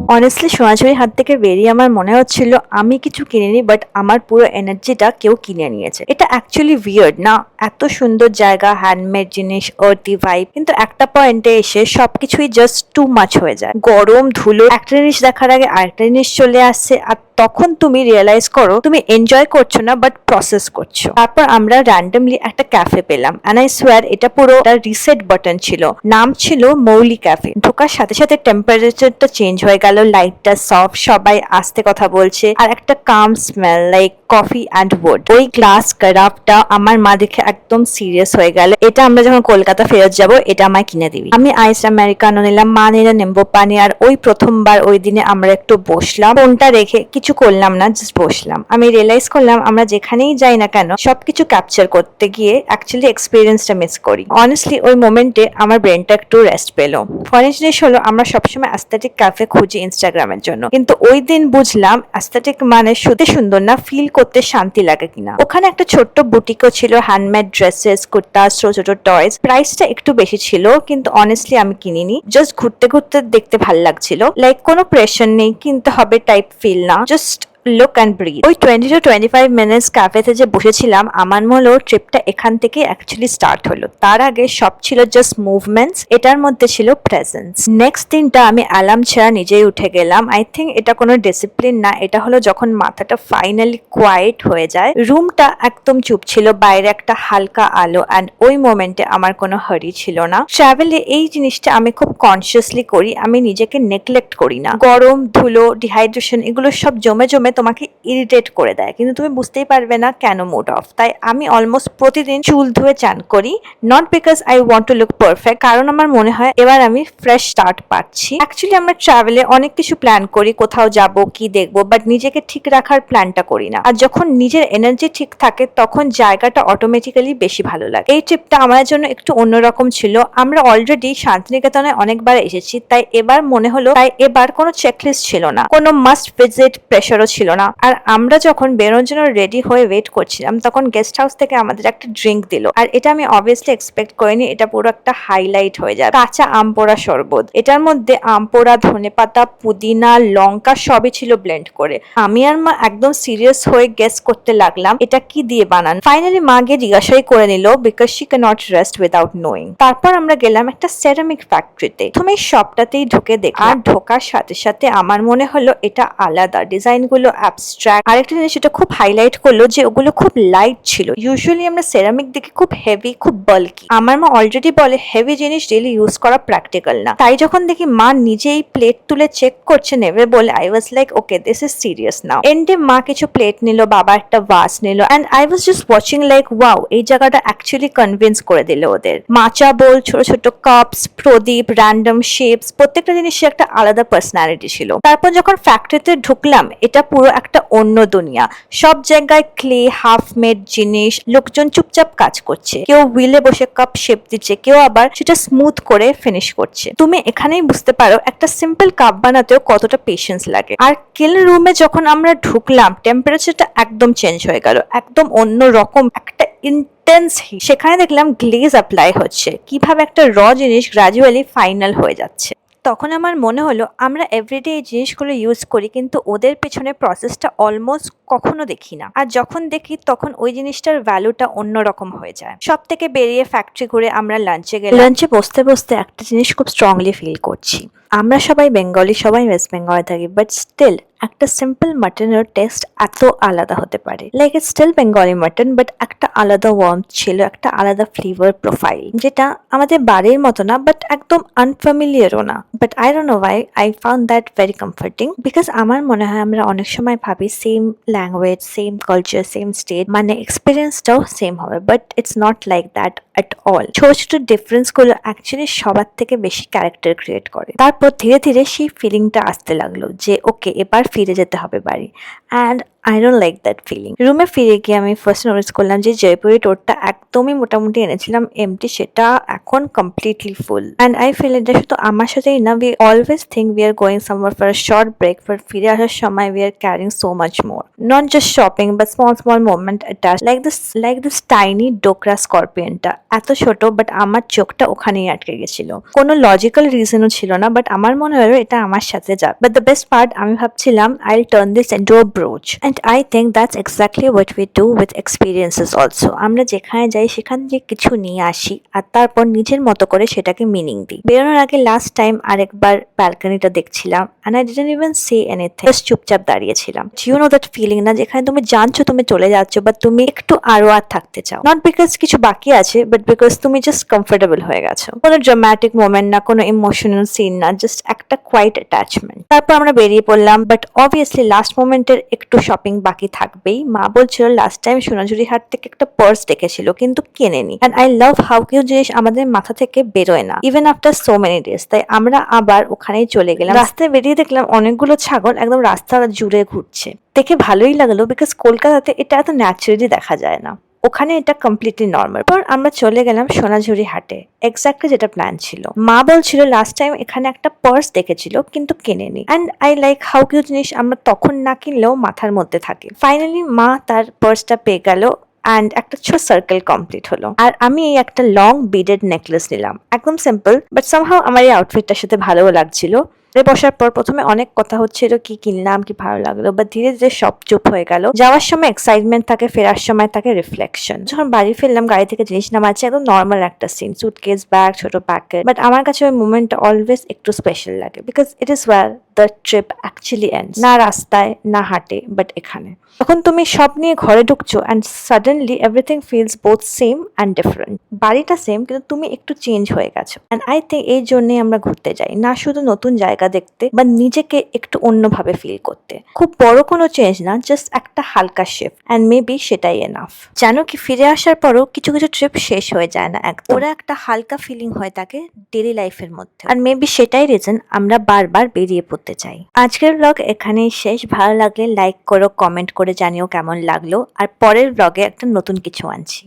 Honestly সোনাঝুরির হাত থেকে বেরিয়ে আমার মনে হচ্ছিল আমি কিছু কিনিনি, বাট আমার পুরো এনার্জিটা কেউ কিনে নিয়েছে। এটা অ্যাকচুয়ালি উইয়ার্ড না? এত সুন্দর জায়গা, হ্যান্ডমেড জিনিস, আর্থি ভাইব, কিন্তু একটা পয়েন্টে এসে সবকিছুই জাস্ট টু মাচ হয়ে যায়। গরম, ধুলো, একটা জিনিস দেখার আগে আরেকটা জিনিস চলে আসছে, আর তখন তুমি রিয়েলাইজ করো তুমি এনজয় করছো না বাট প্রসেস করছো। তারপর আমরা র্যান্ডমলি একটা ক্যাফে পেলাম, এন্ড আই সোয়ার এটা পুরো রিসেট বাটন ছিল। নাম ছিল মৌলি ক্যাফে। ঢোকার সাথে সাথে টেম্পারেচারটা চেঞ্জ হয়ে গেল, লাইটটা সফট, সবাই আস্তে কথা বলছে, আর একটা come smell like coffee and wood. ওই গ্লাস কারাপটা আমার মা দেখে একদম সিরিয়াস হয়ে গেল। এটা আমরা যখন কলকাতা ফেরত যাব এটা আমায় কিনে দিবি। আমি আইস আমেরিকানো নিলাম, মা নিল নিম্বু পানি। আর ওই প্রথমবার ওই দিনে আমরা একটু বসলাম, ফোনটা রেখে কিছু করলাম না, জাস্ট বসলাম। আমি রিয়েলাইজ করলাম আমরা যেখানেই যাই না কেন সবকিছু ক্যাপচার করতে গিয়ে অ্যাকচুয়ালি এক্সপিরিয়েন্সটা মিস করি। অনেস্টলি ওই মোমেন্টে আমার ব্রেনটা একটু রেস্ট পেলো। ফরেন জিনিস হলো আমরা সবসময় অ্যাস্থেটিক ক্যাফে খুঁজি ইনস্টাগ্রামের জন্য, কিন্তু ওই দিন বুঝলাম অ্যাস্থেটিক মানে শুধু সুন্দর না, ফিল করতে শান্তি লাগে কিনা। ওখানে একটা ছোট্ট বুটিকও ছিল, হ্যান্ডমেড ড্রেসেস, কুর্তা, ছোট ছোট টয়স। প্রাইসটা একটু বেশি ছিল, কিন্তু অনেস্টলি আমি কিনিনি। জাস্ট ঘুরতে ঘুরতে দেখতে ভাল লাগছিল, লাইক কোনো প্রেশার নেই কিনতে হবে টাইপ ফিল না, জাস্ট লুক অ্যান্ড ব্রিথ। ওই 20 to 25 মিনিটস ক্যাফেতে যে বসেছিলাম, আমার মনে হলো ট্রিপটা এখান থেকে অ্যাকচুয়ালি স্টার্ট হলো। তার আগে সব ছিল জাস্ট মুভমেন্টস, এটার মধ্যে ছিল প্রেজেন্স। নেক্সট দিনটা আমি অ্যালার্ম ছাড়া নিজেই উঠে গেলাম। আই থিঙ্ক এটা কোনো ডিসিপ্লিন না, এটা হলো যখন মাথাটা ফাইনালি কোয়াইট হয়ে যায়। রুমটা একদম চুপ ছিল, বাইরে একটা হালকা আলো, অ্যান্ড ওই মোমেন্টে আমার কোনো হারি ছিল না। ট্রাভেলে এই জিনিসটা আমি খুব কনসিয়াসলি করি, আমি নিজেকে নেগলেক্ট করি না। গরম, ধুলো, ডিহাইড্রেশন এগুলো সব জমে জমে তোমাকে ইরিটেট করে দেয়, কিন্তু তুমি বুঝতেই পারবে না কেন মুড অফ। তাই আমি অলমোস্ট প্রতিদিন চুল ধুয়ে চান করি, not because I want to look perfect, কারণ আমার মনে হয় এবার আমি ফ্রেশ স্টার্ট পাচ্ছি। অ্যাকচুয়ালি আমরা ট্রাভেলে অনেক কিছু প্ল্যান করি, কোথাও যাব, কি দেখবো, বাট নিজেকে ঠিক রাখার প্ল্যানটা করি না। আর যখন নিজের এনার্জি ঠিক থাকে তখন জায়গাটা অটোমেটিক্যালি বেশি ভালো লাগে। এই ট্রিপটা আমার জন্য একটু অন্যরকম ছিল। আমরা অলরেডি শান্তিনিকেতনে অনেকবার এসেছি, তাই এবার মনে হলো, তাই এবার কোনো চেকলিস্ট ছিল না, কোনো মাস্ট ভিজিট প্রেশারও ছিল না। আর আমরা যখন বেরোনোর জন্য রেডি হয়ে ওয়েট করছিলাম, তখন গেস্ট হাউস থেকে আমাদের একটা ড্রিঙ্ক দিল, আর এটা আমি অবভিয়াসলি এক্সপেক্ট করিনি এটা পুরো একটা হাইলাইট হয়ে যায়। কাঁচা আম পোড়া শরবত, এটার মধ্যে আম পোড়া, ধনেপাতা, পুদিনা, লঙ্কা সবই ছিল ব্লেন্ড করে। আমি আর মা একদম সিরিয়াস হয়ে গেস করতে লাগলাম এটা কি দিয়ে বানান। ফাইনালি মা গিয়ে জিজ্ঞাসাই করে নিল, because she can not rest without knowing. তারপর আমরা গেলাম একটা সেরামিক ফ্যাক্টরিতে। তুমি সবটাতেই ঢুকে দেখলাম, আর ঢোকার সাথে সাথে আমার মনে হলো এটা আলাদা, ডিজাইন গুলো অ্যাবস্ট্রাক্ট। আরেকটা জিনিস এটা খুব হাইলাইট করলো যে ওগুলো খুব লাইট ছিল। ইউজুয়ালি আমরা সেরামিক দেখি খুব হেভি, খুব বাল্কি। আমার মা অলরেডি বলে হেভি জিনিস ডেলি ইউজ করা প্র্যাকটিক্যাল না। তাই যখন দেখি মা নিজেই প্লেট তুলে চেক করছে নেবে বলে, I was like okay this is serious now. এন্ডে মা কিছু প্লেট নিল, বাবা একটা ভাস নিল, and I was just watching like wow, এই জায়গাটা অ্যাকচুয়ালি কনভিন্স করে দিল ওদের। মাচা বোল, ছোট ছোট কাপস, প্রদীপ, র্যান্ডম শেপস, প্রত্যেকটা জিনিসের একটা আলাদা পার্সোনালিটি ছিল। তারপর যখন ফ্যাক্টরিতে ঢুকলাম, এটা পুরো একটা অন্য দুনিয়া। সব জায়গায় ক্লে, হাফ মেড জিনিস, লোকজন চুপচাপ কাজ করছে, কেউ হুইলে বসে কাপ শেপ দিচ্ছে, কেউ আবার সেটা স্মুথ করে ফিনিশ করছে। তুমি এখানেই বুঝতে পারো একটা সিম্পল কাপ বানাতেও কতটা পেশেন্স লাগে। আর কিল রুমে যখন আমরা ঢুকলাম, টেম্পারেচারটা একদম চেঞ্জ হয়ে গেল, একদম অন্য রকম একটা ইন্টেন্স হিট। সেখানে দেখলাম গ্লেজ অ্যাপ্লাই হচ্ছে, কিভাবে একটা র জিনিস গ্রাজুয়ালি ফাইনাল হয়ে যাচ্ছে। তখন আমার মনে হলো আমরা এভরিডে এই জিনিসগুলো ইউজ করি, কিন্তু ওদের পেছনে প্রসেসটা অলমোস্ট কখনো দেখি না। আর যখন দেখি তখন ওই জিনিসটার ভ্যালুটা অন্যরকম হয়ে যায়। সব থেকে বেরিয়ে ফ্যাক্টরি ঘুরে আমরা লাঞ্চে গেলাম। লাঞ্চে বসতে বসতে একটা জিনিস খুব স্ট্রংলি ফিল করছি, আমরা সবাই বেঙ্গলি, সবাই ওয়েস্ট বেঙ্গলে থাকি, বাট স্টিল একটা সিম্পল মাটনের টেস্ট এত আলাদা হতে পারে। Like it's still Bengali mutton, but একটা আলাদা ওয়ার্মথ ছিল, একটা আলাদা ফ্লেভার প্রোফাইল, যেটা আমাদের বাড়ির মতো না, বাট একদম আনফ্যামিলিয়ারও না। But I don't know Y I found that very কমফর্টিং, because আমার মনে হয় আমরা অনেক সময় ভাবি same language, same culture, same state, মানে এক্সপিরিয়েন্সটাও সেম হবে, but it's not like that at all. ছোট ছোট ডিফারেন্স গুলো অ্যাকচুয়ালি সবার থেকে বেশি ক্যারেক্টার ক্রিয়েট করে। তারপর ধীরে ধীরে সেই ফিলিংটা আসতে লাগলো যে ওকে এবার ফিরে যেতে হবে বাড়ি। And I don't like that feeling. রুমে ফিরে গিয়ে আমি ফার্স্ট নোটিস করলাম যে জয়পুরি টোরটা একদমই মোটামুটি এনেছিলাম এমটি, সেটা এখন completely full. And I feel এটা শুধু আমার সাথেই না, we always think we are going somewhere for a short break, but ফিরে আসার সময় we are carrying so much more, not just shopping but small small moment attach, like this tiny dokra স্করপিয়নটা এত ছোট, বাট আমার চোখটা ওখানেই আটকে গেছিল। কোনো লজিক্যাল রিজনও ছিল না, বাট আমার মনে হলো এটা আমার সাথে যাক। বাট দ্য বেস্ট পার্ট, আমি ভাবছিলাম I will turn this into a brooch, and I think that's exactly what we do with experiences also. আমরা যেখানে যাই সেখান থেকে কিছু নিয়ে আসি আর তারপর নিজের মতো করে সেটাকে মিনিং দিই। বেরোনোর আগে লাস্ট টাইম আরেকবার ব্যালকনিটা দেখছিলাম, and I didn't even say anything, just চুপচাপ দাঁড়িয়েছিলাম। ইউ নো দ্যাট ফিলিং না, যেখানে তুমি জানছো তুমি চলে যাচ্ছ, বাট তুমি একটু আরো আর থাকতে চাও, নট বিকজ কিছু বাকি আছে, বাট বিকজ তুমি জাস্ট কমফোর্টেবল হয়ে গেছো। কোনো ড্রামাটিক মোমেন্ট না, কোনো ইমোশনাল সিন না, জাস্ট একটা কোয়াইট অ্যাটাচমেন্ট। তারপর আমরা বেরিয়ে পড়লাম, বাট অবভিয়াসলি লাস্ট মোমেন্টের একটু শপিং বাকি থাকবেই। মা বলছিল লাস্ট টাইম সোনাঝুরি হাট থেকে একটা পার্স দেখেছিল কিন্তু কেনেনি, এন্ড আই লাভ হাউ কেউ জিনিস আমাদের মাথা থেকে বেরোয় না even after so many days. তাই আমরা আবার ওখানেই চলে গেলাম। রাস্তায় বেরিয়ে দেখলাম অনেকগুলো ছাগল একদম রাস্তা জুড়ে ঘুরছে, দেখে ভালোই লাগলো, বিকজ কলকাতাতে এটা এত ন্যাচারালি দেখা যায় না, ওখানে এটা কমপ্লিটলি নর্মাল। পর আমরা চলে গেলাম সোনাঝুরি হাটে, এক্স্যাক্টলি যেটা প্ল্যান ছিল। মা বলছিল লাস্ট টাইম এখানে একটা পার্স দেখেছিল কিন্তু কেনেনি, অ্যান্ড আই লাইক হাউ কেউ জিনিস আমরা তখন না কিনলেও মাথার মধ্যে থাকে। ফাইনালি মা তার পার্সটা পেয়ে গেল, অ্যান্ড একটা ছোট সার্কেল কমপ্লিট হলো। আর আমি এই একটা লং বিডেড নেকলেস নিলাম, একদম সিম্পল, বাট সামহাউ আমার এই আউটফিটটার সাথে ভালোও লাগছিল। বসার পর প্রথমে অনেক কথা হচ্ছিল, কি কিনলাম, কি ভালো লাগলো, বাট ধীরে ধীরে সব চুপ হয়ে গেল। যাওয়ার সময় এক্সাইটমেন্ট থাকে, ফেরার সময় থাকে রিফ্লেকশন। যখন বাড়ি ফিরলাম, গাড়ি থেকে জিনিস নামাচ্ছে, একদম নর্মাল একটা সিন, সুটকেস, ব্যাগ, ছোট প্যাকেট, বাট আমার কাছে ওই মুমেন্টটা অলওয়েজ একটু স্পেশাল লাগে, because it is wire the trip actually ends. না রাস্তায় না হাটে, বাট এখানে। তখন তুমি সব নিয়ে ঘরে ঢুকছো, and suddenly everything feels both same and different. বাড়িটা সেম, কিন্তু তুমি একটু চেঞ্জ হয়ে গেছো। অ্যান্ড আই থিঙ্ক এই জন্যই আমরা ঘুরতে যাই, না শুধু নতুন জায়গা দেখতে, বা নিজেকে একটু অন্যভাবে ফিল করতে। খুব বড় কোনো চেঞ্জ না, জাস্ট একটা হালকা শিফট, অ্যান্ড মেবি সেটাই এনাফ। জানো কি, ফিরে আসার পরও কিছু কিছু ট্রিপ শেষ হয়ে যায় না একদম, ওরা একটা হালকা ফিলিং হয় থাকে ডেলি লাইফের মধ্যে, আর মেবি সেটাই রিজন আমরা বারবার বেরিয়ে পড়তে চাই। আজকের ব্লগ এখানেই শেষ। ভালো লাগলে লাইক করো, কমেন্ট করে জানিও কেমন লাগলো, আর পরের ব্লগে একটা নতুন কিছু আনছি।